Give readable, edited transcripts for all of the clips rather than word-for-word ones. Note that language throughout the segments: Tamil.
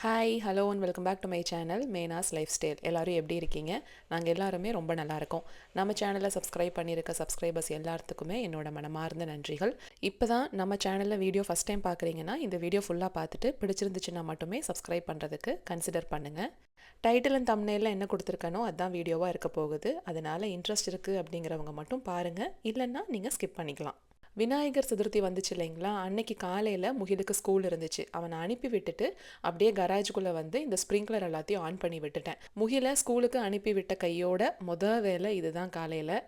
Hi hello and welcome back to my channel Mena's lifestyle. எல்லோரும் எப்படி இருக்கீங்க? நாங்கள் எல்லாருமே ரொம்ப நல்லா இருக்கோம். நம்ம சேனலை சப்ஸ்கிரைப் பண்ணியிருக்க சப்ஸ்கிரைபர்ஸ் எல்லாத்துக்குமே என்னோட மனமார்ந்த நன்றிகள். இப்போ தான் நம்ம சேனலில் வீடியோ ஃபஸ்ட் டைம் பார்க்குறீங்கன்னா இந்த வீடியோ ஃபுல்லாக பார்த்துட்டு பிடிச்சிருந்துச்சுன்னா மட்டுமே சப்ஸ்கிரைப் பண்ணுறதுக்கு கன்சிடர் பண்ணுங்கள். டைட்டில் அண்ட் தம்ப்நெயிலில் என்ன கொடுத்துருக்கனோ அதுதான் வீடியோவாக இருக்க போகுது. அதனால் இன்ட்ரெஸ்ட் இருக்குது அப்படிங்கிறவங்க மட்டும் பாருங்கள், இல்லைன்னா நீங்கள் ஸ்கிப் பண்ணிக்கலாம். விநாயகர் சதுர்த்தி வந்துச்சு இல்லைங்களா? அன்னைக்கு காலையில் முகிலுக்கு ஸ்கூல் இருந்துச்சு. அவனை அனுப்பி விட்டுட்டு அப்படியே கராஜுக்குள்ளே வந்து இந்த ஸ்ப்ரிங்க்லர் எல்லாத்தையும் ஆன் பண்ணி விட்டுட்டேன். முகிலை ஸ்கூலுக்கு அனுப்பி விட்ட கையோட வேலை இதுதான். காலையில்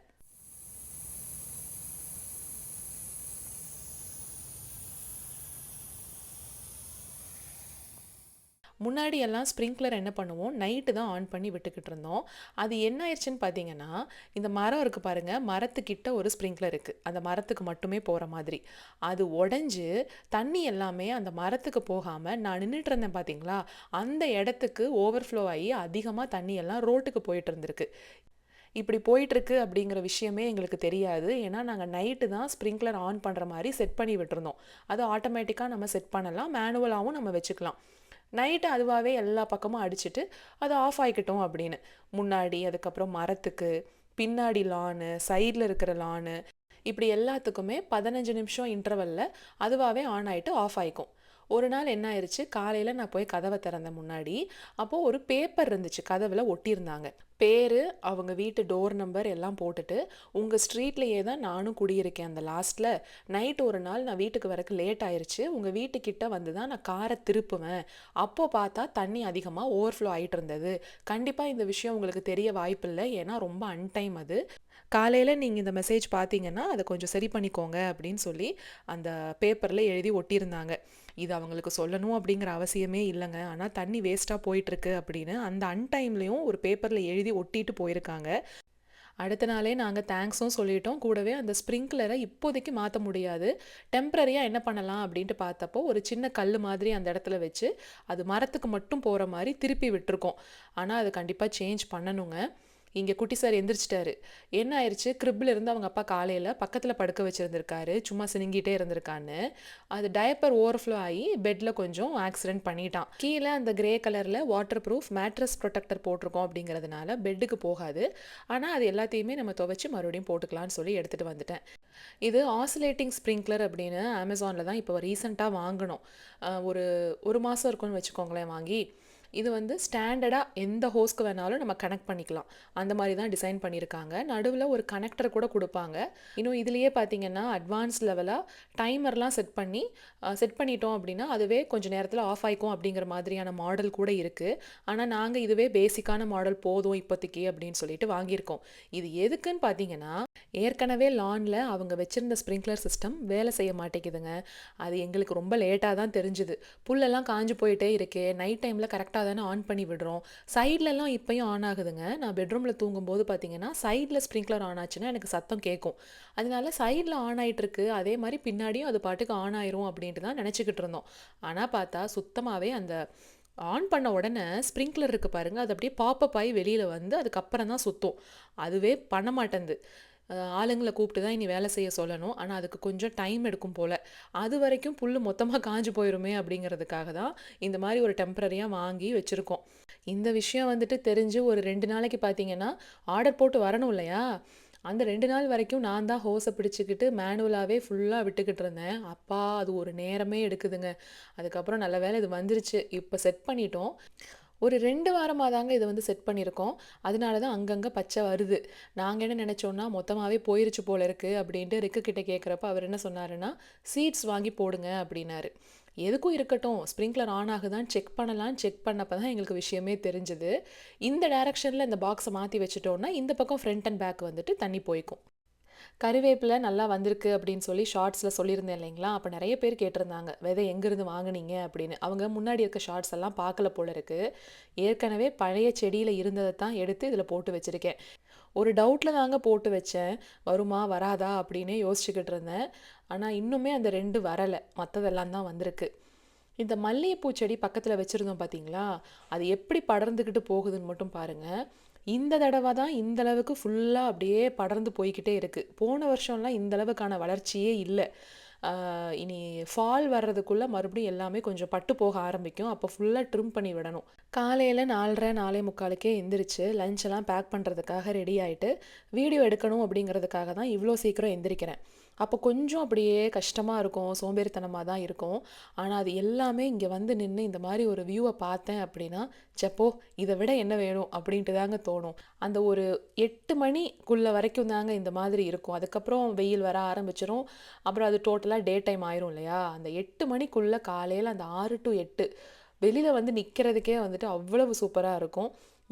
முன்னாடி எல்லாம் ஸ்ப்ரிங்க்லர் என்ன பண்ணுவோம், நைட்டு தான் ஆன் பண்ணி விட்டுக்கிட்டு இருந்தோம். அது என்ன ஆயிடுச்சுன்னு பார்த்தீங்கன்னா, இந்த மரம் இருக்குது பாருங்கள், மரத்துக்கிட்ட ஒரு ஸ்ப்ரிங்க்லர் இருக்குது, அந்த மரத்துக்கு மட்டுமே போகிற மாதிரி. அது உடஞ்சி தண்ணி எல்லாமே அந்த மரத்துக்கு போகாமல் நான் நின்றுட்டு இருந்தேன் பார்த்தீங்களா, அந்த இடத்துக்கு ஓவர்ஃப்ளோ ஆகி அதிகமாக தண்ணி எல்லாம் ரோட்டுக்கு போயிட்டு இருந்திருக்கு. இப்படி போயிட்டுருக்கு அப்படிங்கிற விஷயமே எங்களுக்கு தெரியாது. ஏன்னா நாங்கள் நைட்டு தான் ஸ்ப்ரிங்க்லர் ஆன் பண்ணுற மாதிரி செட் பண்ணி விட்டுருந்தோம். அது ஆட்டோமேட்டிக்காக நம்ம செட் பண்ணலாம், மேனுவலாகவும் நம்ம வச்சுக்கலாம். நைட்டு அதுவாகவே எல்லா பக்கமும் அடிச்சுட்டு அது ஆஃப் ஆகிக்கிட்டோம் அப்படின்னு. முன்னாடி, அதுக்கப்புறம் மரத்துக்கு பின்னாடி லானு, சைடில் இருக்கிற லானு, இப்படி எல்லாத்துக்குமே 15 நிமிஷம் இன்டர்வலில் அதுவாகவே ஆன் ஆகிட்டு ஆஃப் ஆகிக்கும். ஒரு நாள் என்ன ஆயிடுச்சு, காலையில் நான் போய் கதவை திறந்தேன் முன்னாடி. அப்போது ஒரு பேப்பர் இருந்துச்சு, கதவில் ஒட்டியிருந்தாங்க. பேர், அவங்க வீட்டு டோர் நம்பர் எல்லாம் போட்டுட்டு, உங்கள் ஸ்ட்ரீட்லேயே தான் நானும் குடியிருக்கேன் அந்த லாஸ்ட்டில். நைட்டு ஒரு நாள் நான் வீட்டுக்கு வரக்கு லேட் ஆயிடுச்சு, உங்கள் வீட்டுக்கிட்ட வந்து தான் நான் காரை திருப்புவேன். அப்போது பார்த்தா தண்ணி அதிகமாக ஓவர்ஃப்ளோ ஆகிட்டு இருந்தது. கண்டிப்பாக இந்த விஷயம் உங்களுக்கு தெரிய வாய்ப்பில்லை, ஏன்னா ரொம்ப அன்டைம் அது. காலையில் நீங்கள் இந்த மெசேஜ் பார்த்தீங்கன்னா அதை கொஞ்சம் சரி பண்ணிக்கோங்க அப்படின்னு சொல்லி அந்த பேப்பரில் எழுதி ஒட்டியிருந்தாங்க. இது அவங்களுக்கு சொல்லணும் அப்படிங்கிற அவசியமே இல்லைங்க, ஆனால் தண்ணி வேஸ்ட்டாக போயிட்டுருக்கு அப்படின்னு அந்த அன்டைம்லேயும் ஒரு பேப்பரில் எழுதி ஒட்டிட்டு போயிருக்காங்க. அடுத்த நாளே நாங்கள் தேங்க்ஸும் சொல்லிட்டோம். கூடவே அந்த ஸ்ப்ரிங்க்லரை இப்போதைக்கு மாற்ற முடியாது, டெம்ப்ரரியாக என்ன பண்ணலாம் அப்படின்ட்டு பார்த்தப்போ ஒரு சின்ன கல் மாதிரி அந்த இடத்துல வச்சு அது மரத்துக்கு மட்டும் போகிற மாதிரி திருப்பி விட்டுருக்கோம். ஆனால் அது கண்டிப்பாக சேஞ்ச் பண்ணணுங்க. இங்கே குட்டி சார் எந்திரிச்சிட்டாரு. என்ன ஆயிடுச்சு, கிரிப்பில் இருந்து அவங்க அப்பா காலையில் பக்கத்தில் படுக்க வச்சுருந்துருக்காரு, சும்மா சினுங்கிட்டே இருந்திருக்கான்னு. அது டயப்பர் ஓவர்ஃப்ளோ ஆகி பெட்டில் கொஞ்சம் ஆக்சிடென்ட் பண்ணிட்டான். கீழே அந்த கிரே கலரில் வாட்டர் ப்ரூஃப் மேட்ரஸ் ப்ரொடெக்டர் போட்டிருக்கோம் அப்படிங்கிறதுனால பெட்டுக்கு போகாது. ஆனால் அது எல்லாத்தையுமே நம்ம துவைச்சி மறுபடியும் போட்டுக்கலான்னு சொல்லி எடுத்துகிட்டு வந்துட்டேன். இது ஆசிலேட்டிங் ஸ்ப்ரிங்க்லர் அப்படின்னு அமேசானில் தான் இப்போ ரீசெண்டாக வாங்கினோம். ஒரு ஒரு மாதம் இருக்குன்னு வச்சுக்கோங்களேன் வாங்கி. இது வந்து ஸ்டாண்டர்டாக எந்த ஹோஸ்க்கு வேணாலும் நம்ம கனெக்ட் பண்ணிக்கலாம், அந்த மாதிரி தான் டிசைன் பண்ணியிருக்காங்க. நடுவில் ஒரு கனெக்டர் கூட கொடுப்பாங்க. இன்னும் இதுலேயே பார்த்தீங்கன்னா அட்வான்ஸ் லெவலாக டைமர்லாம் செட் பண்ணிட்டோம் அப்படின்னா அதுவே கொஞ்சம் நேரத்தில் ஆஃப் ஆகிக்கும் அப்படிங்கிற மாதிரியான மாடல் கூட இருக்குது. ஆனால் நாங்கள் இதுவே பேசிக்கான மாடல் போதும் இப்போதைக்கு அப்படின்னு சொல்லிட்டு வாங்கியிருக்கோம். இது எதுக்குன்னு பார்த்தீங்கன்னா, ஏற்கனவே லானில் அவங்க வச்சுருந்த ஸ்ப்ரிங்க்லர் சிஸ்டம் வேலை செய்ய மாட்டேங்குதுங்க. அது எங்களுக்கு ரொம்ப லேட்டாக தான் தெரிஞ்சுது. புல்லெல்லாம் காஞ்சு போயிட்டே இருக்கே, நைட் டைமில் கரெக்டாக தானே ஆன் பண்ணி விடுறோம், சைட்லலாம் இப்போயும் ஆன் ஆகுதுங்க. நான் பெட்ரூமில் தூங்கும்போது பார்த்தீங்கன்னா சைடில் ஸ்ப்ரிங்க்லர் ஆன் ஆச்சுன்னா எனக்கு சத்தம் கேட்கும். அதனால சைடில் ஆன் ஆகிட்டுருக்கு, அதே மாதிரி பின்னாடியும் அது பாட்டுக்கு ஆன் ஆயிரும் அப்படின்ட்டு தான் நினச்சிக்கிட்டு இருந்தோம். ஆனால் பார்த்தா சுத்தமாகவே அந்த ஆன் பண்ண உடனே ஸ்ப்ரிங்க்லர் இருக்குது பாருங்கள், அது அப்படியே பாப்பப் ஆகி வெளியில் வந்து அதுக்கப்புறம் தான் சுற்றும். அதுவே பண்ண மாட்டேங்குது. ஆளுங்களை கூப்பிட்டு தான் இனி வேலை செய்ய சொல்லணும். ஆனால் அதுக்கு கொஞ்சம் டைம் எடுக்கும் போல். அது வரைக்கும் புல் மொத்தமாக காஞ்சு போயிருமே அப்படிங்கிறதுக்காக தான் இந்த மாதிரி ஒரு டெம்பரரியாக வாங்கி வச்சுருக்கோம். இந்த விஷயம் வந்துட்டு தெரிஞ்சு ஒரு 2 நாளைக்கு பார்த்தீங்கன்னா ஆர்டர் போட்டு வரணும் இல்லையா, அந்த 2 நாள் வரைக்கும் நான் தான் ஹோஸை பிடிச்சிக்கிட்டு மேனுவலாகவே ஃபுல்லாக விட்டுக்கிட்டு இருந்தேன். அப்பா அது ஒரு நேரமே எடுக்குதுங்க. அதுக்கப்புறம் நல்ல வேலை இது வந்துருச்சு, இப்போ செட் பண்ணிட்டோம். ஒரு 2 வாரமாக தாங்க இதை வந்து செட் பண்ணியிருக்கோம். அதனால தான் அங்கங்கே பச்சை வருது. நாங்கள் என்ன நினச்சோன்னா மொத்தமாகவே போயிருச்சு போல இருக்குது அப்படின்ட்டு ரிக்கு கிட்ட கேட்குறப்ப அவர் என்ன சொன்னாருன்னா, சீட்ஸ் வாங்கி போடுங்க அப்படின்னாரு. எதுக்கும் இருக்கட்டும், ஸ்ப்ரிங்க்லர் ஆன் ஆகுதான்னு செக் பண்ணலான்னு செக் பண்ணப்போ தான் எங்களுக்கு விஷயமே தெரிஞ்சுது. இந்த டைரக்ஷனில் இந்த பாக்ஸை மாற்றி வச்சுட்டோன்னா இந்த பக்கம் ஃப்ரண்ட் அண்ட் பேக் வந்துட்டு தண்ணி போய்க்கும். கறிவேப்பிலை நல்லா வந்திருக்கு அப்படின்னு சொல்லி ஷார்ட்ஸில் சொல்லியிருந்தேன் இல்லைங்களா, அப்போ நிறைய பேர் கேட்டிருந்தாங்க விதை எங்கேருந்து வாங்கினீங்க அப்படின்னு. அவங்க முன்னாடி இருக்க ஷார்ட்ஸ் எல்லாம் பார்க்கல போல இருக்குது. ஏற்கனவே பழைய செடியில் இருந்ததை தான் எடுத்து இதில் போட்டு வச்சுருக்கேன். ஒரு டவுட்டில் தாங்க போட்டு வச்சேன், வருமா வராதா அப்படின்னே யோசிச்சுக்கிட்டு இருந்தேன். ஆனால் இன்னுமே அந்த 2 வரலை, மற்றதெல்லாம் தான் வந்திருக்கு. இந்த மல்லிகைப்பூ செடி பக்கத்தில் வச்சுருந்தோம் பார்த்தீங்களா, அது எப்படி படர்ந்துக்கிட்டு போகுதுன்னு மட்டும் பாருங்கள். இந்த தடவை தான் இந்த அளவுக்கு ஃபுல்லாக அப்படியே படர்ந்து போய்கிட்டே இருக்குது. போன வருஷம்லாம் இந்த அளவுக்கான வளர்ச்சியே இல்லை. இனி ஃபால் வர்றதுக்குள்ளே மறுபடியும் எல்லாமே கொஞ்சம் பட்டு போக ஆரம்பிக்கும். அப்போ ஃபுல்லாக ட்ரிம் பண்ணி விடணும். காலையில் 4:30 4:45 எந்திரிச்சு லஞ்செல்லாம் பேக் பண்ணுறதுக்காக ரெடி ஆகிட்டு வீடியோ எடுக்கணும் அப்படிங்கிறதுக்காக தான் இவ்வளோ சீக்கிரம் எந்திரிக்கிறேன். அப்போ கொஞ்சம் அப்படியே கஷ்டமாக இருக்கும், சோம்பேறித்தனமாக தான் இருக்கும். ஆனால் அது எல்லாமே இங்கே வந்து நின்று இந்த மாதிரி ஒரு வியூவை பார்த்தேன் அப்படின்னா, செப்போ இதை விட என்ன வேணும் அப்படின்ட்டு தாங்க தோணும். அந்த ஒரு 8 மணிக்குள்ளே வரைக்கும் தாங்க இந்த மாதிரி இருக்கும். அதுக்கப்புறம் வெயில் வர ஆரம்பிச்சிடும். அப்புறம் அது டோட்டலாக டே டைம் ஆயிரும் இல்லையா? அந்த 8 மணிக்குள்ளே காலையில் அந்த 6 to 8 வெளியில் வந்து நிற்கிறதுக்கே வந்துட்டு அவ்வளவு சூப்பராக இருக்கும்.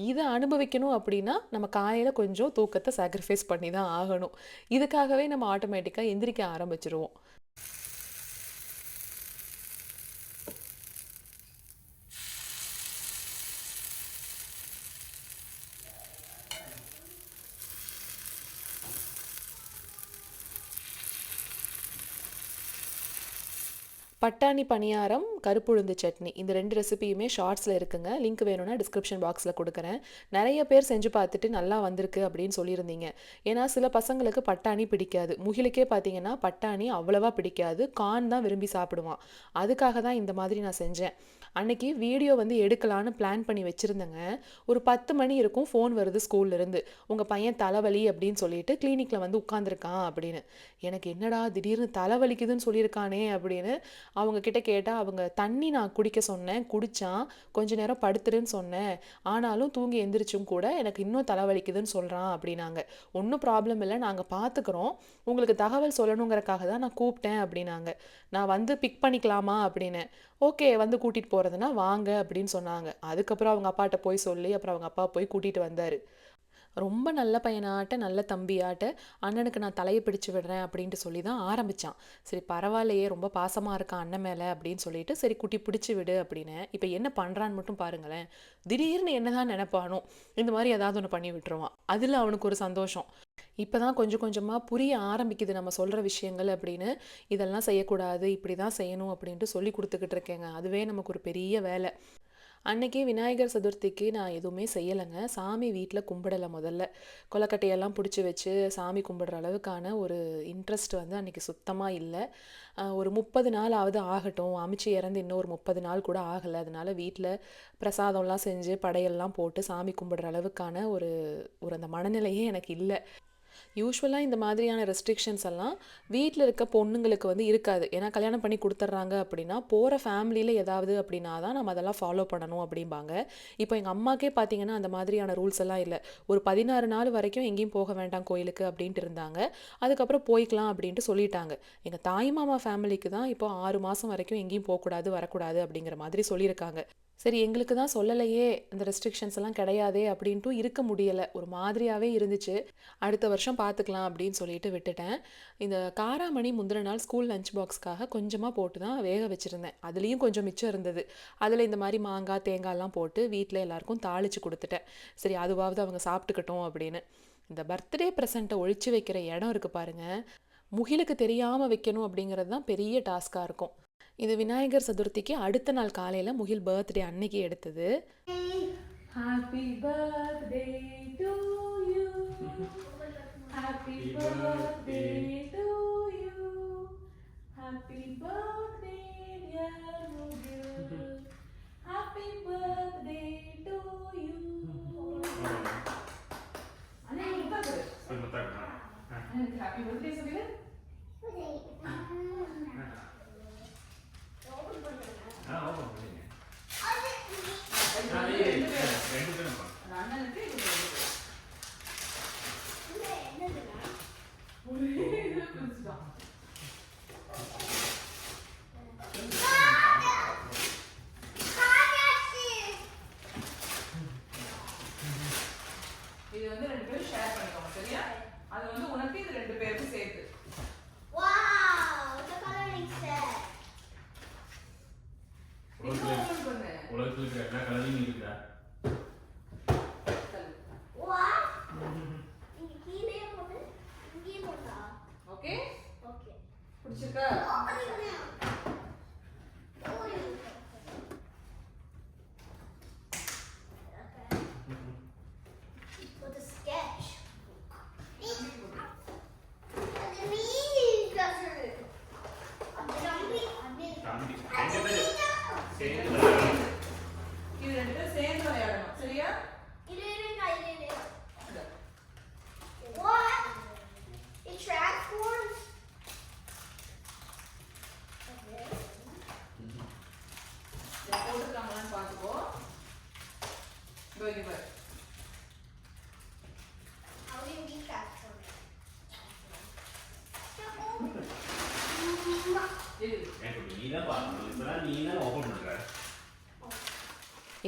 இதை அனுபவிக்கணும் அப்படின்னா நம்ம காலையில் கொஞ்சம் தூக்கத்தை சாக்ரிஃபைஸ் பண்ணி தான் ஆகணும். இதுக்காகவே நம்ம ஆட்டோமேட்டிக்காக எந்திரிக்க ஆரம்பிச்சிருவோம். பட்டாணி பணியாரம், கருப்புளுந்து சட்னி இந்த 2 ரெசிபியுமே ஷார்ட்ஸில் இருக்குங்க. லிங்க் வேணும்னா டிஸ்கிரிப்ஷன் பாக்ஸில் கொடுக்குறேன். நிறைய பேர் செஞ்சு பார்த்துட்டு நல்லா வந்திருக்கு அப்படின்னு சொல்லியிருந்தீங்க. ஏன்னா சில பசங்களுக்கு பட்டாணி பிடிக்காது. முகிலுக்கே பார்த்தீங்கன்னா பட்டாணி அவ்வளவா பிடிக்காது, கார்ன் தான் விரும்பி சாப்பிடுவான். அதுக்காக தான் இந்த மாதிரி நான் செஞ்சேன். அன்னைக்கு வீடியோ வந்து எடுக்கலான்னு பிளான் பண்ணி வச்சுருந்தேங்க. ஒரு 10 மணி இருக்கும், ஃபோன் வருது ஸ்கூல்லேருந்து. உங்கள் பையன் தலைவலி அப்படின்னு சொல்லிட்டு கிளினிக்கில் வந்து உட்காந்துருக்கான் அப்படின்னு. எனக்கு என்னடா திடீர்னு தலைவலிக்குதுன்னு சொல்லியிருக்கானே அப்படின்னு அவங்க கிட்ட கேட்டால், அவங்க தண்ணி நான் குடிக்க சொன்னேன், குடித்தான், கொஞ்ச நேரம் படுத்துருன்னு சொன்னேன், ஆனாலும் தூங்கி எந்திரிச்சும் கூட எனக்கு இன்னும் தலைவலிக்குதுன்னு சொல்கிறான் அப்படின்னாங்க. ஒன்றும் ப்ராப்ளம் இல்லை, நாங்கள் பார்த்துக்குறோம், உங்களுக்கு தகவல் சொல்லணுங்கிறக்காக தான் நான் கூப்பிட்டேன் அப்படின்னாங்க. நான் வந்து பிக் பண்ணிக்கலாமா அப்படின்னு. ஓகே வந்து கூட்டிகிட்டு போகிறதுனா வாங்க அப்படின்னு சொன்னாங்க. அதுக்கப்புறம் அவங்க அப்பாட்ட போய் சொல்லி அப்புறம் அவங்க அப்பா போய் கூட்டிகிட்டு வந்தார். ரொம்ப நல்ல பையனாட்ட, நல்ல தம்பியாட்ட அண்ணனுக்கு நான் தலையை பிடிச்சு விடுறேன் அப்படின்ட்டு சொல்லி தான் ஆரம்பித்தான். சரி பரவாயில்லையே, ரொம்ப பாசமாக இருக்கான் அண்ணன் மேலே அப்படின்னு சொல்லிட்டு சரி குட்டி பிடிச்சி விடு அப்படின்னு. இப்போ என்ன பண்ணுறான்னு மட்டும் பாருங்களேன். திடீர்னு என்ன தான் நினைப்பானோ இந்த மாதிரி ஏதாவது ஒன்று பண்ணி விட்டுருவான். அதில் அவனுக்கு ஒரு சந்தோஷம். இப்போ தான் கொஞ்சம் கொஞ்சமாக புரிய ஆரம்பிக்குது நம்ம சொல்கிற விஷயங்கள் அப்படின்னு. இதெல்லாம் செய்யக்கூடாது, இப்படி தான் செய்யணும் அப்படின்ட்டு சொல்லி கொடுத்துக்கிட்டு இருக்கேங்க. அதுவே நமக்கு ஒரு பெரிய வேலை. அன்னைக்கு விநாயகர் சதுர்த்திக்கு நான் எதுவுமே செய்யலைங்க. சாமி வீட்டில் கும்பிடலை. முதல்ல கொலக்கட்டையெல்லாம் பிடிச்சி வச்சு சாமி கும்பிடுற அளவுக்கான ஒரு இன்ட்ரெஸ்ட் வந்து அன்றைக்கி சுத்தமாக இல்லை. ஒரு 30 நாளாவது ஆகட்டும், அமைச்சு இறந்து இன்னும் ஒரு 30 நாள் கூட ஆகலை. அதனால வீட்டில் பிரசாதம்லாம் செஞ்சு படையெல்லாம் போட்டு சாமி கும்பிடுற அளவுக்கான ஒரு ஒரு அந்த மனநிலையே எனக்கு இல்லை. யூஸ்வலாக இந்த மாதிரியான ரெஸ்ட்ரிக்ஷன்ஸ் எல்லாம் வீட்டில் இருக்க பொண்ணுங்களுக்கு வந்து இருக்காது. ஏன்னா கல்யாணம் பண்ணி கொடுத்துட்றாங்க அப்படின்னா போகிற ஃபேமிலியில் ஏதாவது அப்படின்னா தான் நம்ம அதெல்லாம் ஃபாலோ பண்ணணும் அப்படிம்பாங்க. இப்போ எங்கள் அம்மாக்கே பார்த்தீங்கன்னா அந்த மாதிரியான ரூல்ஸ் எல்லாம் இல்லை. ஒரு 16 நாள் வரைக்கும் எங்கேயும் போக வேண்டாம் கோயிலுக்கு அப்படின்ட்டு இருந்தாங்க. அதுக்கப்புறம் போய்க்கலாம் அப்படின்ட்டு சொல்லிட்டாங்க. எங்கள் தாய் மாமா ஃபேமிலிக்கு தான் இப்போ 6 மாதம் வரைக்கும் எங்கேயும் போகக்கூடாது வரக்கூடாது அப்படிங்கிற மாதிரி சொல்லியிருக்காங்க. சரி எங்களுக்கு தான் சொல்லலையே, இந்த ரெஸ்ட்ரிக்ஷன்ஸ் எல்லாம் கிடையாதே அப்படின்ட்டு இருக்க முடியலை. ஒரு மாதிரியாகவே இருந்துச்சு. அடுத்த வருஷம் பார்த்துக்கலாம் அப்படின்னு சொல்லிட்டு விட்டுட்டேன். இந்த காராமணி முந்தின நாள் ஸ்கூல் லஞ்ச் பாக்ஸ்க்காக கொஞ்சமாக போட்டு தான் வேக வச்சுருந்தேன். அதுலேயும் கொஞ்சம் மிச்சம் இருந்தது. அதில் இந்த மாதிரி மாங்காய் தேங்காய்லாம் போட்டு வீட்டில் எல்லாருக்கும் தாளித்து கொடுத்துட்டேன். சரி அதுவாவது அவங்க சாப்பிட்டுக்கட்டும் அப்படின்னு. இந்த பர்த்டே ப்ரெசண்ட்டை ஒழிச்சு வைக்கிற இடம் இருக்குது பாருங்கள், முகிலுக்கு தெரியாமல் வைக்கணும் அப்படிங்கிறது தான் பெரிய டாஸ்காக இருக்கும். இது விநாயகர் சதுர்த்திக்கு அடுத்த நாள் காலையில் முகில் பர்த்டே அன்னைக்கு எடுத்தது. Happy birthday to you, happy birthday to you, happy birthday dear Mugil, happy birthday to you. அண்ணா முத்தாக்கு ஹாப்பி பர்த்டே சொல்லுங்க. இது வந்து 2 பேரும் ஷேர் பண்ணிக்கோங்க சரியா? அது வந்து உனக்கு, இது 2 பேருக்கும் சேர்த்து. உலகத்துல எல்லா கலரையும் இருக்குதா? ஓகே ஓகே பிடிச்சிருக்கா?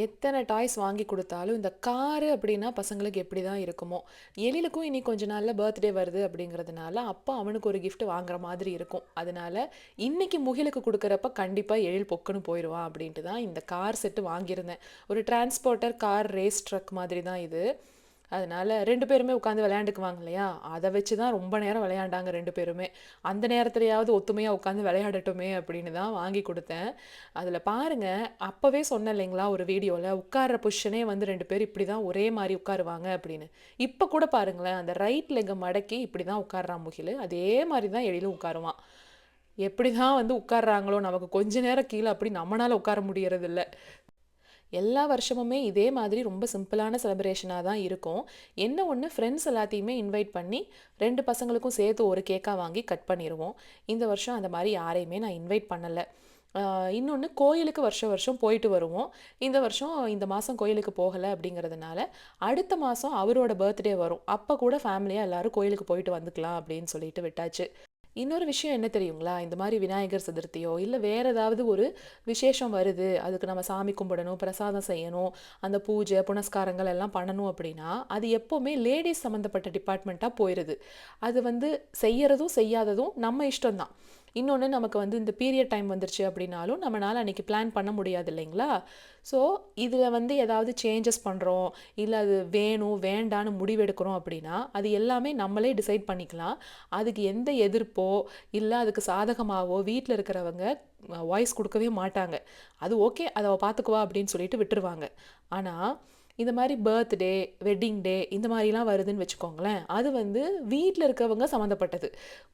எத்தனை டாய்ஸ் வாங்கி கொடுத்தாலும் இந்த காரு அப்படின்னா பசங்களுக்கு எப்படி தான் இருக்குமோ. எழிலுக்கும் இனி கொஞ்ச நாளில் பர்த்டே வருது அப்படிங்கிறதுனால அப்பா அவனுக்கு ஒரு gift வாங்குற மாதிரி இருக்கும். அதனால இன்னைக்கு முகிலுக்கு கொடுக்குறப்ப கண்டிப்பாக எழில் பொக்குன்னு போயிடுவான் அப்படின்ட்டு தான் இந்த கார் செட்டு வாங்கியிருந்தேன். ஒரு டிரான்ஸ்போர்ட்டர் கார் ரேஸ் ட்ரக் மாதிரி தான் இது. அதனால 2 பேருமே உட்காந்து விளையாண்டுக்குவாங்க இல்லையா? அத வச்சு தான் ரொம்ப நேரம் விளையாண்டாங்க 2 பேருமே. அந்த நேரத்துலயாவது ஒத்துமையா உட்காந்து விளையாடட்டுமே அப்படின்னு தான் வாங்கி குடுத்தேன். அதுல பாருங்க, அப்பவே சொன்னேன் இல்லைங்களா ஒரு வீடியோல, உட்கார்ற பொசிஷனே வந்து 2 பேரும் இப்படி தான் ஒரே மாரி உட்காருவாங்க அப்படின்னு. இப்ப கூட பாருங்களேன், அந்த ரைட் லெக்க மடக்கி இப்படி தான் உட்கார்றான் முகிலு. அதே மாரி தான் எழிலும் உட்காருவான். எப்படி தான் வந்து உட்கார்றாங்களோ, நமக்கு கொஞ்ச நேரம் கீழ அப்படி நம்மனால உட்கார முடியறதில்ல. எல்லா வருஷமுமே இதே மாதிரி ரொம்ப சிம்பிளான செலிப்ரேஷனாக தான் இருக்கும். என்ன ஒன்று, ஃப்ரெண்ட்ஸ் எல்லாத்தையுமே இன்வைட் பண்ணி 2 பசங்களுக்கும் சேர்த்து ஒரு கேக்காக வாங்கி கட் பண்ணிடுவோம். இந்த வருஷம் அந்த மாதிரி யாரையுமே நான் இன்வைட் பண்ணலை. இன்னொன்று, கோயிலுக்கு வருஷம் வருஷம் போயிட்டு வருவோம். இந்த வருஷம் இந்த மாதம் கோயிலுக்கு போகலை அப்படிங்கிறதுனால அடுத்த மாதம் அவரோட பர்த்டே வரும். அப்போ கூட ஃபேமிலியாக எல்லோரும் கோயிலுக்கு போயிட்டு வந்துக்கலாம் அப்படின்னு சொல்லிட்டு விட்டாச்சு. இன்னொரு விஷயம் என்ன தெரியுங்களா? இந்த மாதிரி விநாயகர் சதுர்த்தியோ இல்லை வேறு ஏதாவது ஒரு விசேஷம் வருது, அதுக்கு நம்ம சாமி கும்பிடணும், பிரசாதம் செய்யணும், அந்த பூஜை புனஸ்காரங்கள் எல்லாம் பண்ணணும் அப்படின்னா அது எப்போவுமே லேடிஸ் சம்மந்தப்பட்ட டிபார்ட்மெண்ட்டாக போயிடுது. அது வந்து செய்யறதும் செய்யாததும் நம்ம இஷ்டம்தான். இன்னொன்று, நமக்கு வந்து இந்த பீரியட் டைம் வந்துருச்சு அப்படின்னாலும் நம்மளால் அன்றைக்கி பிளான் பண்ண முடியாது இல்லைங்களா? ஸோ இதில் வந்து ஏதாவது சேஞ்சஸ் பண்ணுறோம், இல்லை அது வேணும் வேண்டான்னு முடிவெடுக்கிறோம் அப்படின்னா அது எல்லாமே நம்மளே டிசைட் பண்ணிக்கலாம். அதுக்கு எந்த எதிர்ப்போ இல்லை அதுக்கு சாதகமாகவோ வீட்டில் இருக்கிறவங்க வாய்ஸ் கொடுக்கவே மாட்டாங்க. அது ஓகே, அதை பார்த்துக்குவா அப்படின்னு சொல்லிட்டு விட்டுருவாங்க. ஆனால் இந்த மாதிரி பர்த்டே, வெட்டிங் டே இந்த மாதிரிலாம் வருதுன்னு வச்சுக்கோங்களேன், அது வந்து வீட்டில் இருக்கவங்க சம்மந்தப்பட்டது.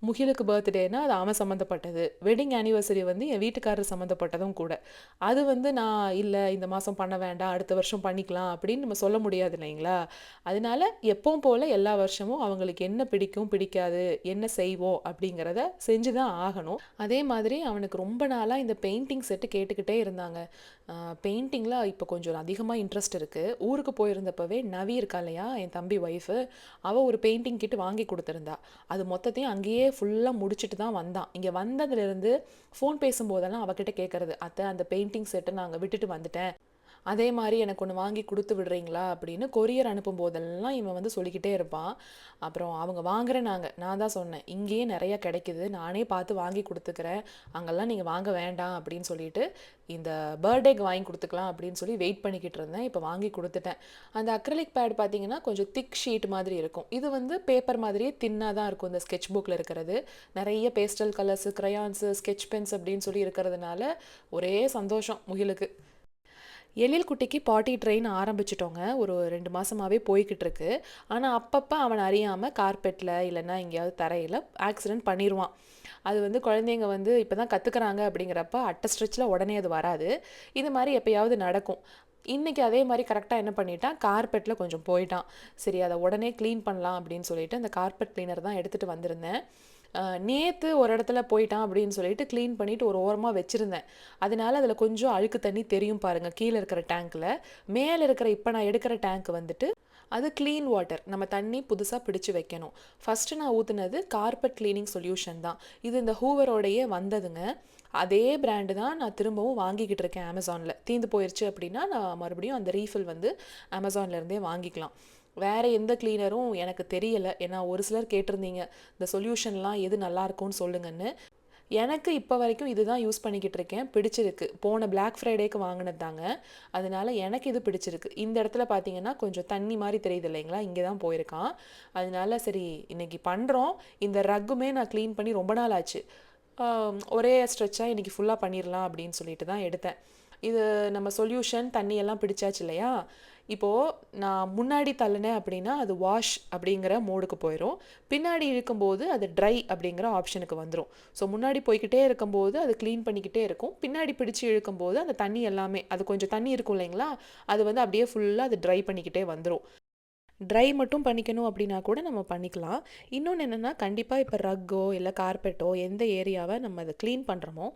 முகிலுக்கு பர்த்டேனா அது அவன் சம்மந்தப்பட்டது, வெட்டிங் ஆனிவர்சரி வந்து என் வீட்டுக்காரர் சம்மந்தப்பட்டதும் கூட. அது வந்து நான் இல்லை இந்த மாதம் பண்ண வேண்டாம் அடுத்த வருஷம் பண்ணிக்கலாம் அப்படின்னு நம்ம சொல்ல முடியாது இல்லைங்களா? அதனால எப்பவும் போல் எல்லா வருஷமும் அவங்களுக்கு என்ன பிடிக்கும் பிடிக்காது, என்ன செய்வோம் அப்படிங்கிறத செஞ்சு தான் ஆகணும். அதே மாதிரி அவனுக்கு ரொம்ப நாளாக இந்த பெயிண்டிங் செட்டு கேட்டுக்கிட்டே இருந்தாங்க. பெயிண்டிங்கில் இப்போ கொஞ்சம் அதிகமாக இன்ட்ரெஸ்ட் இருக்குது. ஊருக்கு போயிருந்தப்பவே நவி இருக்கா இல்லையா, என் தம்பி ஒய்ஃபு, அவள் ஒரு பெயிண்டிங் கிட்டு வாங்கி கொடுத்துருந்தா. அது மொத்தத்தையும் அங்கேயே ஃபுல்லாக முடிச்சுட்டு தான் வந்தான். இங்கே வந்ததுலேருந்து ஃபோன் பேசும்போதெல்லாம் அவகிட்ட கேட்குறது, அத்தை அந்த பெயிண்டிங் செட்டை நாங்கள் விட்டுட்டு வந்துட்டேன், அதே மாதிரி எனக்கு ஒன்று வாங்கி கொடுத்து விடுறீங்களா அப்படின்னு கொரியர் அனுப்பும் போதெல்லாம் இவன் வந்து சொல்லிக்கிட்டே இருப்பான். அப்புறம் அவங்க வாங்குறேன்னாங்க. நான் தான் சொன்னேன், இங்கேயே நிறைய கிடைக்குது, நானே பார்த்து வாங்கி கொடுத்துக்கிறேன், அங்கெல்லாம் நீங்கள் வாங்க வேண்டாம் அப்படின்னு சொல்லிட்டு இந்த பர்த்டேக்கு வாங்கி கொடுத்துக்கலாம் அப்படின்னு சொல்லி வெயிட் பண்ணிக்கிட்டு இருந்தேன். இப்போ வாங்கி கொடுத்துட்டேன். அந்த அக்ரிலிக் பேட் பார்த்தீங்கன்னா கொஞ்சம் திக் ஷீட் மாதிரி இருக்கும். இது வந்து பேப்பர் மாதிரியே தின்னாக தான் இருக்கும். இந்த ஸ்கெட்ச் புக்கில் இருக்கிறது நிறைய pastel colours, crayons, sketch Benz அப்படின்னு சொல்லி இருக்கிறதுனால ஒரே சந்தோஷம் முகிலுக்கு. எழில் குட்டிக்கு பாட்டி ட்ரெயின் ஆரம்பிச்சிட்டோங்க. ஒரு 2 மாதமாகவே போய்கிட்டு இருக்கு. ஆனால் அப்பப்போ அவன் அறியாமல் கார்பெட்டில் இல்லைன்னா எங்கேயாவது தரையில் ஆக்சிடென்ட் பண்ணிடுவான். அது வந்து குழந்தைங்க வந்து இப்போ தான் கற்றுக்குறாங்க அப்படிங்கிறப்ப அட்ட ஸ்ட்ரெச்சில் உடனே அது வராது. இது மாதிரி எப்போயாவது நடக்கும். இன்றைக்கி அதே மாதிரி கரெக்டாக என்ன பண்ணிட்டான், கார்பெட்டில் கொஞ்சம் போயிட்டான். சரி, அதை உடனே க்ளீன் பண்ணலாம் அப்படின்னு சொல்லிட்டு அந்த கார்பெட் க்ளீனர் தான் எடுத்துகிட்டு வந்திருந்தேன். நேற்று ஒரு இடத்துல போயிட்டான் அப்படின்னு சொல்லிட்டு க்ளீன் பண்ணிவிட்டு ஒரு ஓரமாக வச்சுருந்தேன். அதனால அதில் கொஞ்சம் அழுக்கு தண்ணி தெரியும் பாருங்கள் கீழே இருக்கிற டேங்க்கில். மேலே இருக்கிற இப்போ நான் எடுக்கிற டேங்க் வந்துட்டு அது க்ளீன் வாட்டர், நம்ம தண்ணி புதுசாக பிடிச்சி வைக்கணும். ஃபஸ்ட்டு நான் ஊற்றுனது கார்பெட் க்ளீனிங் சொல்யூஷன் தான். இது இந்த ஹூவரோடையே வந்ததுங்க. அதே பிராண்டு தான் நான் திரும்பவும் வாங்கிக்கிட்டு இருக்கேன் அமேசானில். தீந்து போயிடுச்சு அப்படின்னா நான் மறுபடியும் அந்த ரீஃபில் வந்து அமேசான்லேருந்தே வாங்கிக்கலாம். வேறு எந்த க்ளீனரும் எனக்கு தெரியலை. ஏன்னா ஒரு சிலர் கேட்டிருந்தீங்க இந்த சொல்யூஷன்லாம் எது நல்லாயிருக்கும்னு சொல்லுங்கன்னு. எனக்கு இப்போ வரைக்கும் இது தான் யூஸ் பண்ணிக்கிட்டு இருக்கேன், பிடிச்சிருக்கு. போன பிளாக் ஃப்ரைடேக்கு வாங்கினது தாங்க. அதனால எனக்கு இது பிடிச்சிருக்கு. இந்த இடத்துல பார்த்தீங்கன்னா கொஞ்சம் தண்ணி மாதிரி தெரியுது இல்லைங்களா, இங்கே தான் போயிருக்கான். அதனால சரி இன்றைக்கி பண்ணுறோம். இந்த ரக்குமே நான் க்ளீன் பண்ணி ரொம்ப நாள் ஆச்சு. ஒரே ஸ்ட்ரெச்சாக இன்றைக்கி ஃபுல்லாக பண்ணிடலாம் அப்படின்னு சொல்லிட்டு தான் எடுத்தேன். இது நம்ம சொல்யூஷன் தண்ணியெல்லாம் பிடிச்சாச்சு இல்லையா? இப்போது நான் முன்னாடி தள்ளினேன் அப்படின்னா அது வாஷ் அப்படிங்கிற மோடுக்கு போயிடும். பின்னாடி இழுக்கும்போது அது ட்ரை அப்படிங்கிற ஆப்ஷனுக்கு வந்துடும். ஸோ முன்னாடி போய்கிட்டே இருக்கும்போது அது க்ளீன் பண்ணிக்கிட்டே இருக்கும். பின்னாடி பிடிச்சி இழுக்கும்போது அந்த தண்ணி எல்லாமே, அது கொஞ்சம் தண்ணி இருக்கும் இல்லைங்களா, அது வந்து அப்படியே ஃபுல்லாக அது ட்ரை பண்ணிக்கிட்டே வந்துடும். ட்ரை மட்டும் பண்ணிக்கணும் அப்படின்னா கூட நம்ம பண்ணிக்கலாம். இன்னொன்று என்னென்னா, கண்டிப்பாக இப்போ ரக்கோ இல்லை கார்பெட்டோ எந்த ஏரியாவை நம்ம அதை க்ளீன் பண்ணுறோமோ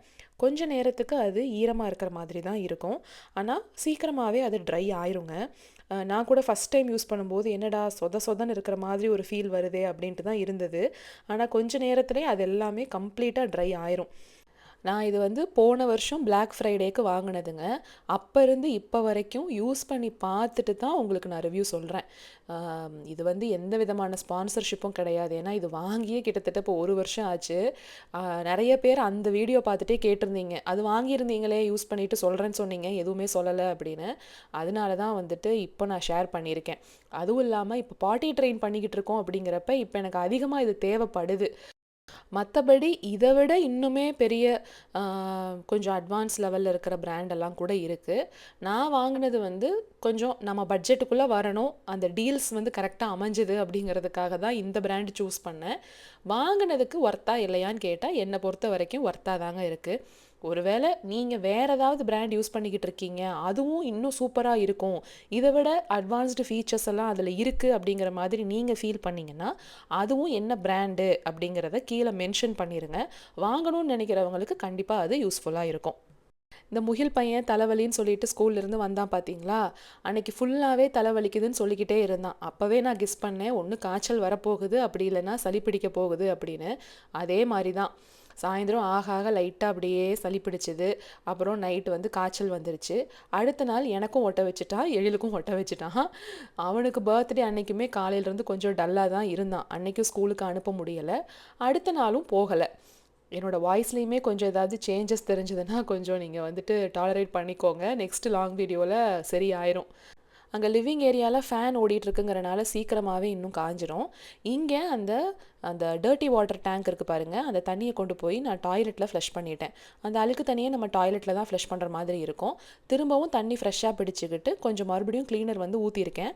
கொஞ்ச நேரத்துக்கு அது ஈரமாக இருக்கிற மாதிரி தான் இருக்கும். ஆனால் சீக்கிரமாகவே அது ட்ரை ஆயிருங்க. நான் கூட ஃபஸ்ட் டைம் யூஸ் பண்ணும்போது என்னடா சொதன்னு இருக்கிற மாதிரி ஒரு ஃபீல் வருதே அப்படின்ட்டு தான் இருந்தது. ஆனால் கொஞ்ச நேரத்திலே அது எல்லாமே கம்ப்ளீட்டாக ட்ரை ஆயிரும். நான் இது வந்து போன வருஷம் பிளாக் ஃப்ரைடேக்கு வாங்கினதுங்க. அப்போ இருந்து இப்போ வரைக்கும் யூஸ் பண்ணி பார்த்துட்டு தான் உங்களுக்கு நான் ரிவ்யூ சொல்கிறேன். இது வந்து எந்த விதமான ஸ்பான்சர்ஷிப்பும் கிடையாது. ஏன்னா இது வாங்கியே கிட்டத்தட்ட இப்போ 1 வருஷம் ஆச்சு. நிறைய பேர் அந்த வீடியோ பார்த்துட்டே கேட்டிருந்தீங்க, அது வாங்கியிருந்தீங்களே யூஸ் பண்ணிட்டு சொல்கிறேன்னு சொன்னீங்க, எதுவுமே சொல்லலை அப்படின்னு. அதனால தான் வந்துட்டு இப்போ நான் ஷேர் பண்ணியிருக்கேன். அதுவும் இல்லாமல் இப்போ பாட்டி ட்ரெயின் பண்ணிக்கிட்டு இருக்கோம் அப்படிங்கிறப்ப இப்போ எனக்கு அதிகமாக இது தேவைப்படுது. மற்றபடி இதை விட இன்னுமே பெரிய கொஞ்சம் அட்வான்ஸ் லெவலில் இருக்கிற பிராண்டெல்லாம் கூட இருக்குது. நான் வாங்கினது வந்து கொஞ்சம் நம்ம பட்ஜெட்டுக்குள்ளே வரணும், அந்த டீல்ஸ் வந்து கரெக்டாக அமைஞ்சுது அப்படிங்கிறதுக்காக தான் இந்த பிராண்டு சூஸ் பண்ணேன். வாங்கினதுக்கு ஒர்த்தா இல்லையான்னு கேட்டால் என்னை பொறுத்த வரைக்கும் ஒர்த்தாக தாங்க இருக்குது. ஒருவேளை நீங்கள் வேறு ஏதாவது பிராண்ட் யூஸ் பண்ணிக்கிட்டு இருக்கீங்க, அதுவும் இன்னும் சூப்பராக இருக்கும், இதை விட அட்வான்ஸ்டு ஃபீச்சர்ஸ் எல்லாம் அதில் இருக்குது அப்படிங்கிற மாதிரி நீங்கள் ஃபீல் பண்ணிங்கன்னா அதுவும் என்ன பிராண்டு அப்படிங்கிறத கீழே மென்ஷன் பண்ணிடுங்க. வாங்கணும்னு நினைக்கிறவங்களுக்கு கண்டிப்பாக அது யூஸ்ஃபுல்லாக இருக்கும். இந்த முகில் பையன் தலைவலின்னு சொல்லிட்டு ஸ்கூல்லேருந்து வந்தான் பார்த்தீங்களா, அன்னைக்கு ஃபுல்லாகவே தலைவலிக்குதுன்னு சொல்லிக்கிட்டே இருந்தான். அப்போவே நான் கெஸ் பண்ணேன், ஒன்று காய்ச்சல் வரப்போகுது, அப்படி இல்லைன்னா சளி பிடிக்க போகுது அப்படின்னு. அதே மாதிரி தான் சாயந்தரம் ஆக லைட்டாக அப்படியே சளி பிடிச்சிது. அப்புறம் நைட்டு வந்து காய்ச்சல் வந்துருச்சு. அடுத்த நாள் எனக்கும் ஒட்ட வச்சுட்டான், எழிலுக்கும் ஒட்ட வச்சுட்டான். அவனுக்கு பர்த்டே அன்னைக்குமே காலையிலேருந்து கொஞ்சம் டல்லாக தான் இருந்தான். அன்னைக்கும் ஸ்கூலுக்கு அனுப்ப முடியலை, அடுத்த நாளும் போகலை. என்னோடய வாய்ஸ்லேயுமே கொஞ்சம் ஏதாவது சேஞ்சஸ் தெரிஞ்சதுன்னா கொஞ்சம் நீங்கள் வந்துட்டு டாலரேட் பண்ணிக்கோங்க. நெக்ஸ்ட் லாங் வீடியோவில் சரி ஆயிரும். அங்கே லிவிங் ஏரியாவில் ஃபேன் ஓடிட்டுருக்குங்கிறனால சீக்கிரமாகவே இன்னும் காஞ்சிரும். இங்கே அந்த அந்த டர்ட்டி வாட்டர் டேங்க் இருக்குது பாருங்கள், அந்த தண்ணியை கொண்டு போய் நான் டாய்லெட்டில் ஃப்ளஷ் பண்ணிட்டேன். அந்த அழுக்கு தண்ணியை நம்ம டாய்லெட்டில் தான் ஃப்ளஷ் பண்ணுற மாதிரி இருக்கும். திரும்பவும் தண்ணி ஃப்ரெஷ்ஷாக பிடிச்சிக்கிட்டு கொஞ்சம் மறுபடியும் க்ளீனர் வந்து ஊற்றிருக்கேன்.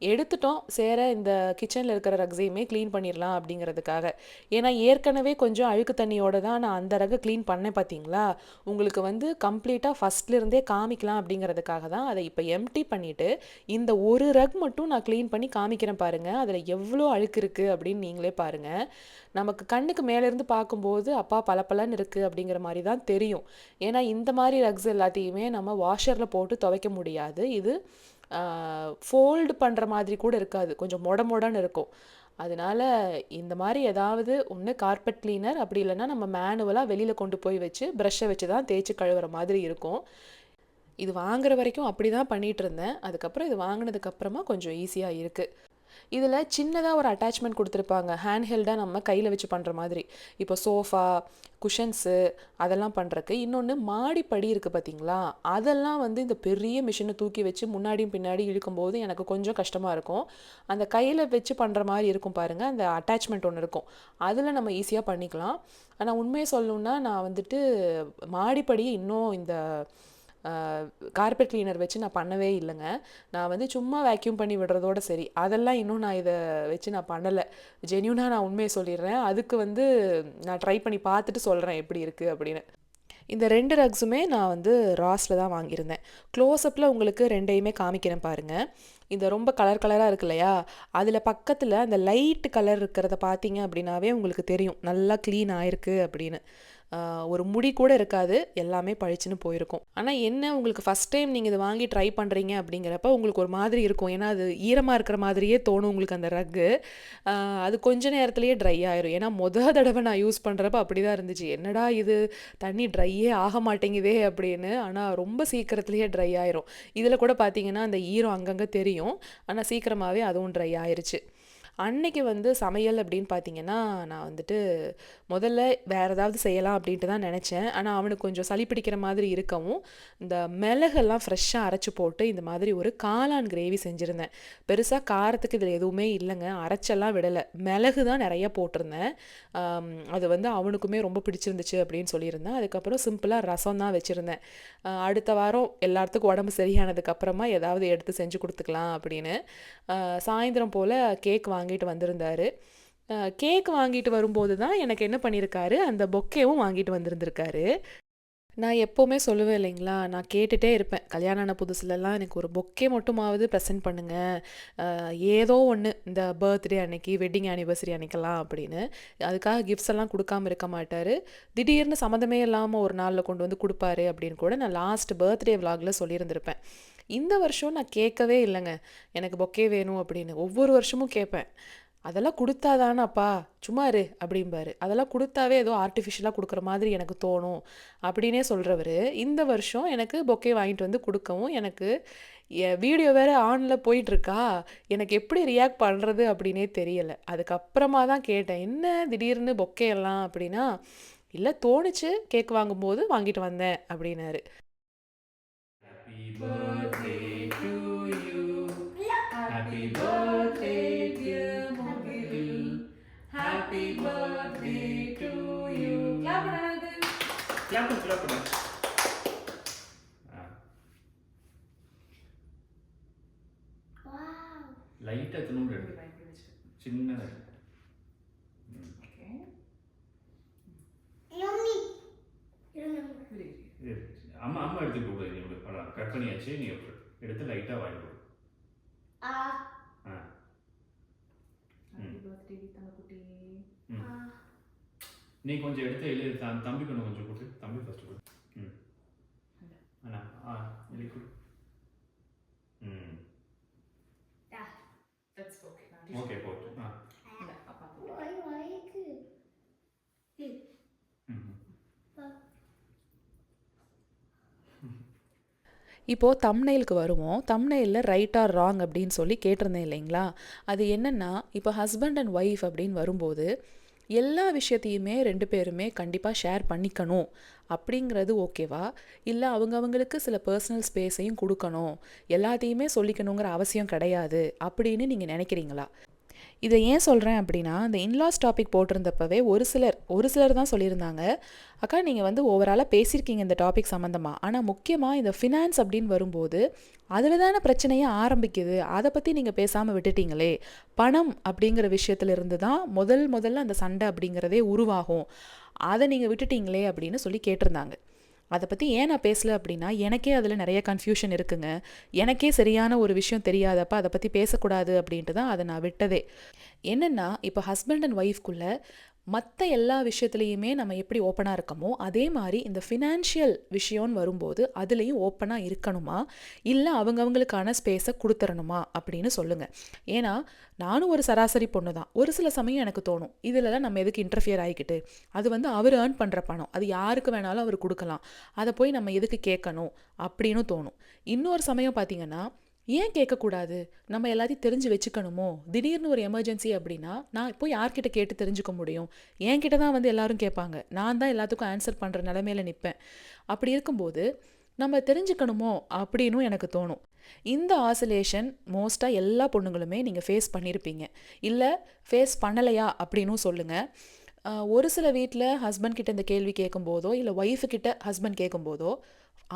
எடுத்துட்டோம் சேர இந்த கிச்சனில் இருக்கிற ரக்ஸையுமே க்ளீன் பண்ணிடலாம் அப்படிங்கிறதுக்காக. ஏன்னா ஏற்கனவே கொஞ்சம் அழுக்கு தண்ணியோடு தான் நான் அந்த ரகை க்ளீன் பண்ணேன் பார்த்தீங்களா. உங்களுக்கு வந்து கம்ப்ளீட்டாக ஃபஸ்ட்லேருந்தே காமிக்கலாம் அப்படிங்கிறதுக்காக தான் அதை இப்போ எம்டி பண்ணிவிட்டு இந்த ஒரு ரக் மட்டும் நான் க்ளீன் பண்ணி காமிக்கிறேன் பாருங்கள். அதில் எவ்வளோ அழுக்கு இருக்குது அப்படின்னு நீங்களே பாருங்கள். நமக்கு கண்ணுக்கு மேலேருந்து பார்க்கும்போது அப்பா பளபளன்னு இருக்குது அப்படிங்கிற மாதிரி தான் தெரியும். ஏன்னா இந்த மாதிரி ரக்ஸ் எல்லாத்தையுமே நம்ம வாஷரில் போட்டு துவைக்க முடியாது. இது ஃபோல்டு பண்ணுற மாதிரி கூட இருக்காது, கொஞ்சம் மொடன்னு இருக்கும். அதனால் இந்த மாதிரி ஏதாவது ஒன்று கார்பெட் க்ளீனர், அப்படி இல்லைன்னா நம்ம மேனுவலாக வெளியில் கொண்டு போய் வச்சு ப்ரஷ்ஷை வச்சு தான் தேய்ச்சி கழுவுற மாதிரி இருக்கும். இது வாங்குற வரைக்கும் அப்படி தான் பண்ணிகிட்டு இருந்தேன். அதுக்கப்புறம் இது வாங்கினதுக்கப்புறமா கொஞ்சம் ஈஸியாக இருக்குது. இதில் சின்னதாக ஒரு அட்டாச்மெண்ட் கொடுத்துருப்பாங்க, ஹேண்ட்ஹெல்டாக நம்ம கையில் வச்சு பண்ணுற மாதிரி. இப்போ சோஃபா, குஷன்ஸு அதெல்லாம் பண்ணுறக்கு. இன்னொன்று மாடிப்படி இருக்குது பார்த்தீங்களா, அதெல்லாம் வந்து இந்த பெரிய மிஷினை தூக்கி வச்சு முன்னாடியும் பின்னாடி இழுக்கும்போது எனக்கு கொஞ்சம் கஷ்டமாக இருக்கும். அந்த கையில் வச்சு பண்ணுற மாதிரி இருக்கும் பாருங்கள், அந்த அட்டாச்மெண்ட் ஒன்று இருக்கும், அதில் நம்ம ஈஸியாக பண்ணிக்கலாம். ஆனால் உண்மையை சொல்லணுன்னா நான் வந்துட்டு மாடிப்படியை இன்னும் இந்த கார்பெட் க்ளீனர் வச்சு நான் பண்ணவே இல்லைங்க. நான் வந்து சும்மா வேக்யூம் பண்ணி விடுறதோட சரி, அதெல்லாம் இன்னும் நான் இதை வச்சு நான் பண்ணலை. ஜென்யூனாக நான் உண்மையை சொல்லிடுறேன். அதுக்கு வந்து நான் ட்ரை பண்ணி பார்த்துட்டு சொல்கிறேன் எப்படி இருக்குது அப்படின்னு. இந்த 2 ரக்ஸுமே நான் வந்து ராஸில் தான் வாங்கியிருந்தேன். க்ளோஸ்அப்பில் உங்களுக்கு 2யுமே காமிக்கிறேன் பாருங்கள். இந்த ரொம்ப கலராக இருக்கு இல்லையா, அதில் பக்கத்தில் அந்த லைட் கலர் இருக்கிறத பார்த்தீங்க அப்படின்னாவே உங்களுக்கு தெரியும் நல்லா க்ளீன் ஆயிருக்கு அப்படின்னு. ஒரு முடி கூட இருக்காது, எல்லாமே பழிச்சுன்னு போயிருக்கும். ஆனால் என்ன, உங்களுக்கு ஃபஸ்ட் டைம் நீங்கள் இதை வாங்கி ட்ரை பண்ணுறீங்க அப்படிங்கிறப்ப உங்களுக்கு ஒரு மாதிரி இருக்கும். ஏன்னா அது ஈரமாக இருக்கிற மாதிரியே தோணும் உங்களுக்கு அந்த ரக்கு. அது கொஞ்ச நேரத்துலேயே ட்ரை ஆயிரும். ஏன்னா தடவை நான் யூஸ் பண்ணுறப்ப அப்படி தான் இருந்துச்சு, என்னடா இது தண்ணி ட்ரையே ஆக மாட்டேங்குதே அப்படின்னு. ஆனால் ரொம்ப சீக்கிரத்துலேயே ட்ரை ஆயிரும். இதில் கூட பார்த்தீங்கன்னா அந்த ஈரம் அங்கங்கே தெரியும், ஆனால் சீக்கிரமாகவே அதுவும் ட்ரை ஆயிருச்சு. அன்னைக்கு வந்து சமையல் அப்படின்னு பார்த்தீங்கன்னா, நான் வந்துட்டு முதல்ல வேறு ஏதாவது செய்யலாம் அப்படின்ட்டு தான் நினச்சேன். ஆனால் அவனுக்கு கொஞ்சம் சளி பிடிக்கிற மாதிரி இருக்கவும் இந்த மிளகெல்லாம் ஃப்ரெஷ்ஷாக அரைச்சி போட்டு இந்த மாதிரி ஒரு காளான் கிரேவி செஞ்சுருந்தேன். பெருசாக காரத்துக்கு இதில் எதுவுமே இல்லைங்க, அரைச்செல்லாம் விடலை, மிளகு தான் நிறைய போட்டிருந்தேன். அது வந்து அவனுக்குமே ரொம்ப பிடிச்சிருந்துச்சு அப்படின்னு சொல்லியிருந்தேன். அதுக்கப்புறம் சிம்பிளாக ரசம் தான் வச்சுருந்தேன். அடுத்த வாரம் எல்லாத்துக்கும் உடம்பு சரியானதுக்கப்புறமா ஏதாவது எடுத்து செஞ்சு கொடுத்துக்கலாம் அப்படின்னு. சாயந்தரம் போல் கேக் வாங்கிட்டு வந்திருந்தார். கேக் வாங்கிட்டு வரும்போது தான் எனக்கு என்ன பண்ணியிருக்காரு, அந்த பொக்கேவும் வாங்கிட்டு வந்திருந்திருக்காரு. நான் எப்போவுமே சொல்லுவேன் இல்லைங்களா, நான் கேட்டுகிட்டே இருப்பேன், கல்யாணம் ஆன புதுசுலலாம் எனக்கு ஒரு பொக்கே மட்டுமாவது ப்ரெசென்ட் பண்ணுங்கள், ஏதோ ஒன்று இந்த பர்த்டே அன்னைக்கு, வெட்டிங் ஆனிவர்சரி அன்னைக்கெல்லாம் அப்படின்னு. அதுக்காக கிஃப்ட்ஸ் எல்லாம் கொடுக்காம இருக்க மாட்டார். திடீர்னு சம்மந்தமே இல்லாமல் ஒரு நாளில் கொண்டு வந்து கொடுப்பாரு அப்படின்னு கூட நான் லாஸ்ட் பர்த்டே விலாகில் சொல்லியிருந்திருப்பேன். இந்த வருஷம் நான் கேட்கவே இல்லைங்க, எனக்கு பொக்கே வேணும் அப்படின்னு. ஒவ்வொரு வருஷமும் கேட்பேன். அதெல்லாம் குடுத்தாதானப்பா, சும்மா இரு அப்படிம்பாரு. அதெல்லாம் குடுத்தாவே ஏதோ ஆர்ட்டிஃபிஷியலா குடுக்குற மாதிரி எனக்கு தோணும் அப்படின்னே சொல்றவரு, இந்த வருஷம் எனக்கு பொக்கே வாங்கிட்டு வந்து குடுக்கவும், எனக்கு வீடியோ வேற ஆன்ல போயிட்டுருக்கா, எனக்கு எப்படி ரியாக்ட் பண்றது அப்படின்னே தெரியல. அதுக்கப்புறமா தான் கேட்டேன், "என்ன திடீர்னு பொக்கே எல்லாம்?" அப்படின்னா, "இல்ல தோணுச்சு கேக் வாங்கும்போது வாங்கிட்டு வந்தேன்" அப்படின்னாரு. Happy birthday to you. Happy birthday, dear Mokil. Happy birthday to you. Clap பண்ணாது. Clap பண்ணு, clap பண்ணு. Wow. லைட்டா எத்தனும் எடுத்து. சின்னதா. ஓகே. யம்மி. அம்மா எடுத்து கொடு. நீ கட் பண்ணியாச்சு, நீ எடுத்து லைட்டா வாங்கி கொடு. நீ கொஞ்சம் எடுத்து எழுதி தம்பி கொண்டு கொஞ்சம் கொடு. தம்பி ஃபர்ஸ்ட் கொடு. அண்ணா எழுதி கொடு. ஓகே போட்டு. இப்போது தம்ப்நெயிலுக்கு வருவோம். தம்ப்நெயிலில் ரைட் ஆர் ராங் அப்படின்னு சொல்லி கேட்டிருந்தேன் இல்லைங்களா? அது என்னென்னா, இப்போ ஹஸ்பண்ட் அண்ட் ஒய்ஃப் அப்படின்னு வரும்போது எல்லா விஷயத்தையுமே 2 பேருமே கண்டிப்பாக ஷேர் பண்ணிக்கணும் அப்படிங்கிறது ஓகேவா? இல்லை அவங்கவங்களுக்கு சில பர்சனல் ஸ்பேஸையும் கொடுக்கணும், எல்லாத்தையுமே சொல்லிக்கணுங்கிற அவசியம் கிடையாது அப்படின்னு நீங்கள் நினைக்கிறீங்களா? இதை ஏன் சொல்கிறேன் அப்படின்னா, அந்த இன்லாஸ் டாபிக் போட்டிருந்தப்பவே ஒரு சிலர் தான் சொல்லியிருந்தாங்க, அக்கா நீங்கள் வந்து ஓவராலாக பேசியிருக்கீங்க இந்த டாபிக் சம்மந்தமாக, ஆனால் முக்கியமாக இந்த ஃபினான்ஸ் அப்படின்னு வரும்போது அதில் தானே பிரச்சனையே ஆரம்பிக்குது, அதை பற்றி நீங்கள் பேசாமல் விட்டுட்டீங்களே, பணம் அப்படிங்கிற விஷயத்துலேருந்து தான் முதல்ல அந்த சண்டை அப்படிங்கிறதே உருவாகும், அதை நீங்கள் விட்டுட்டீங்களே அப்படின்னு சொல்லி கேட்டிருந்தாங்க. அதை பற்றி ஏன் நான் பேசலை அப்படின்னா, எனக்கே அதில் நிறைய கன்ஃபியூஷன் இருக்குங்க. எனக்கே சரியான ஒரு விஷயம் தெரியாதப்ப அதை பற்றி பேசக்கூடாது அப்படின்ட்டு தான் அதை நான் விட்டதே. என்னென்னா, இப்போ ஹஸ்பண்ட் அண்ட் ஒய்ஃப்குள்ளே மற்ற எல்லா விஷயத்துலையுமே நம்ம எப்படி ஓப்பனாக இருக்கமோ அதே மாதிரி இந்த ஃபினான்ஷியல் விஷயம்னு வரும்போது அதுலேயும் ஓப்பனாக இருக்கணுமா, இல்லை அவங்கவுங்களுக்கான ஸ்பேஸை கொடுத்துடணுமா அப்படின்னு சொல்லுங்கள். ஏன்னா நானும் ஒரு சராசரி பொண்ணு தான். ஒரு சில சமயம் எனக்கு தோணும், இதிலலாம் நம்ம எதுக்கு இன்டர்ஃபியர் ஆகிக்கிட்டு, அது வந்து அவர் ஏர்ன் பண்ணுற பணம், அது யாருக்கு வேணாலும் அவர் கொடுக்கலாம், அதை போய் நம்ம எதுக்கு கேட்கணும் அப்படின்னு தோணும். இன்னொரு சமயம் பார்த்திங்கன்னா, ஏன் கேட்கக்கூடாது, நம்ம எல்லாத்தையும் தெரிஞ்சு வச்சுக்கணுமோ, திடீர்னு ஒரு எமர்ஜென்சி அப்படின்னா நான் இப்போ யார்கிட்ட கேட்டு தெரிஞ்சுக்க முடியும், என்கிட்ட தான் வந்து எல்லாரும் கேட்பாங்க, நான் தான் எல்லாத்துக்கும் ஆன்சர் பண்ணுற நிலைமையில நிற்பேன். அப்படி இருக்கும்போது நம்ம தெரிஞ்சுக்கணுமோ அப்படின்னும் எனக்கு தோணும். இந்த ஆசிலேஷன் மோஸ்ட்டாக எல்லா பொண்ணுங்களுமே நீங்கள் ஃபேஸ் பண்ணியிருப்பீங்க, இல்லை ஃபேஸ் பண்ணலையா அப்படின்னும் சொல்லுங்கள். ஒரு சில வீட்டில் ஹஸ்பண்ட் கிட்ட இந்த கேள்வி கேட்கும்போதோ, இல்லை ஒய்ஃபு கிட்ட ஹஸ்பண்ட் கேட்கும்போதோ,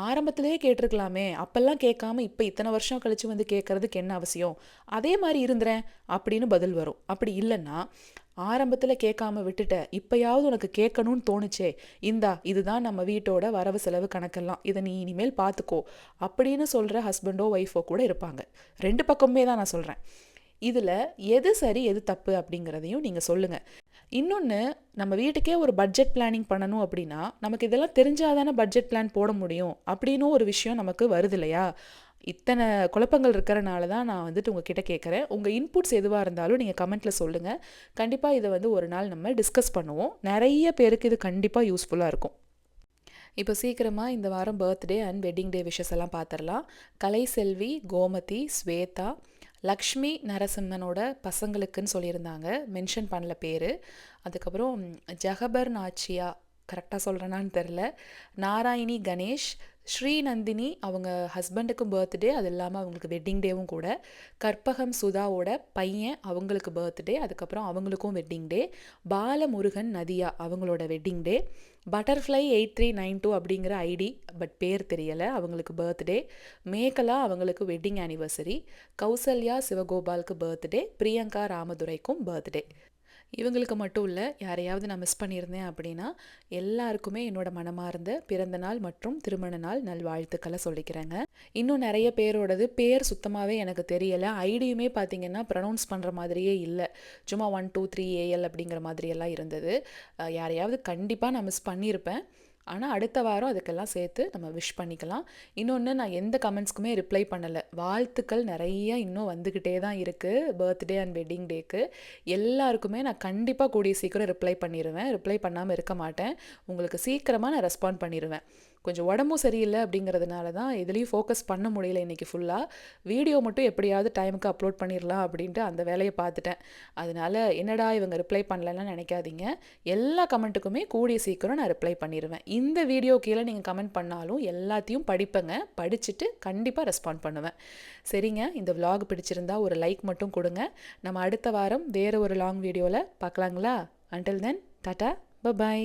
ஆரம்பத்திலேயே கேட்டிருக்கலாமே, அப்போல்லாம் கேட்காம இப்போ இத்தனை வருஷம் கழித்து வந்து கேட்குறதுக்கு என்ன அவசியம், அதே மாதிரி இருந்துறேன் அப்படின்னு பதில் வரும். அப்படி இல்லைன்னா, ஆரம்பத்தில் கேட்காம விட்டுட்ட, இப்போயாவது உனக்கு கேட்கணும்னு தோணுச்சே, இந்தா இதுதான் நம்ம வீட்டோட வரவு செலவு கணக்கெல்லாம், இதை நீ இனிமேல் பார்த்துக்கோ அப்படின்னு சொல்கிற ஹஸ்பண்டோ ஒய்ஃபோ கூட இருப்பாங்க. 2 பக்கமே தான் நான் சொல்கிறேன். இதில் எது சரி எது தப்பு அப்படிங்கிறதையும் நீங்கள் சொல்லுங்கள். இன்னொன்று, நம்ம வீட்டுக்கே ஒரு பட்ஜெட் பிளானிங் பண்ணணும் அப்படின்னா நமக்கு இதெல்லாம் தெரிஞ்சாதானே பட்ஜெட் பிளான் போட முடியும் அப்படின்னு ஒரு விஷயம் நமக்கு வருது இல்லையா? இத்தனை குழப்பங்கள் இருக்கிறனால தான் நான் வந்துட்டு உங்ககிட்ட கேட்குறேன். உங்கள் இன்புட்ஸ் எதுவாக இருந்தாலும் நீங்கள் கமெண்ட்டில் சொல்லுங்கள். கண்டிப்பாக இதை வந்து ஒரு நாள் நம்ம டிஸ்கஸ் பண்ணுவோம். நிறைய பேருக்கு இது கண்டிப்பாக யூஸ்ஃபுல்லாக இருக்கும். இப்போ சீக்கிரமாக இந்த வாரம் birthday and wedding day wishes எல்லாம் பார்த்துடலாம். கலைசெல்வி, கோமதி, ஸ்வேதா, லக்ஷ்மி நரசிம்மனோட பசங்களுக்குன்னு சொல்லியிருந்தாங்க, மென்ஷன் பண்ணல பேர். அதுக்கப்புறம் ஜகபர் நாச்சியா, கரெக்டாக சொல்கிறேனான்னு தெரில, நாராயணி கணேஷ், ஸ்ரீநந்தினி அவங்க ஹஸ்பண்டுக்கும் பர்த்டே, அது இல்லாமல் அவங்களுக்கு வெட்டிங் டேவும் கூட. கற்பகம் சுதாவோட பையன் அவங்களுக்கு பர்த்டே, அதுக்கப்புறம் அவங்களுக்கும் வெட்டிங் டே. பாலமுருகன் நதியா அவங்களோட வெட்டிங் டே. பட்டர்ஃப்ளை 8392 அப்படிங்கிற ஐடி, பட் பேர் தெரியலை, அவங்களுக்கு பர்த்டே. மேகலா அவங்களுக்கு வெட்டிங் ஆனிவர்சரி. கௌசல்யா சிவகோபாலுக்கு பர்த்டே. பிரியங்கா ராமதுரைக்கும் பர்த்டே. இவங்களுக்கு மட்டும் இல்லை, யாரையாவது நான் மிஸ் பண்ணியிருந்தேன் அப்படின்னா எல்லாருக்குமே என்னோட மனமார்ந்த பிறந்த நாள் மற்றும் திருமண நாள் நல்வாழ்த்துக்களை சொல்லிக்கிறேங்க. இன்னும் நிறைய பேரோடது பேர் சுத்தமாகவே எனக்கு தெரியலை. ஐடியுமே பார்த்திங்கன்னா ப்ரொனவுன்ஸ் பண்ணுற மாதிரியே இல்லை, சும்மா 1 2 3 AL அப்படிங்கிற மாதிரியெல்லாம் இருந்தது. யாரையாவது கண்டிப்பாக நான் மிஸ் பண்ணியிருப்பேன். ஆனால் அடுத்த வாரம் அதுக்கெல்லாம் சேர்த்து நம்ம விஷ் பண்ணிக்கலாம். இன்னொன்று, நான் எந்த கமெண்ட்ஸ்க்குமே ரிப்ளை பண்ணலை. வாழ்த்துக்கள் நிறைய இன்னும் வந்துக்கிட்டே தான் இருக்குது பர்த்டே அண்ட் வெட்டிங் டேக்கு. எல்லாருக்குமே நான் கண்டிப்பாக கூடிய சீக்கிரம் ரிப்ளை பண்ணிடுவேன். ரிப்ளை பண்ணாமல் இருக்க மாட்டேன். உங்களுக்கு சீக்கிரமாக நான் ரெஸ்பாண்ட் பண்ணிடுவேன். கொஞ்சம் உடம்பும் சரியில்லை அப்படிங்கிறதுனால தான் எதுலேயும் ஃபோக்கஸ் பண்ண முடியல இன்றைக்கி ஃபுல்லாக. வீடியோ மட்டும் எப்படியாவது டைமுக்கு அப்லோட் பண்ணிடலாம் அப்படின்ட்டு அந்த வேலையை பார்த்துட்டேன். அதனால என்னடா இவங்க ரிப்ளை பண்ணலன்னு நினைக்காதீங்க. எல்லா கமெண்ட்டுக்குமே கூடிய சீக்கிரம் நான் ரிப்ளை பண்ணிடுவேன். இந்த வீடியோ கீழே நீங்கள் கமெண்ட் பண்ணாலும் எல்லாத்தையும் படிப்பேங்க. படிச்சுட்டு கண்டிப்பாக ரெஸ்பாண்ட் பண்ணுவேன். சரிங்க, இந்த vlog பிடிச்சிருந்தா ஒரு லைக் மட்டும் கொடுங்க. நம்ம அடுத்த வாரம் வேறு ஒரு லாங் வீடியோவில் பார்க்கலாங்களா? Until then tata, by.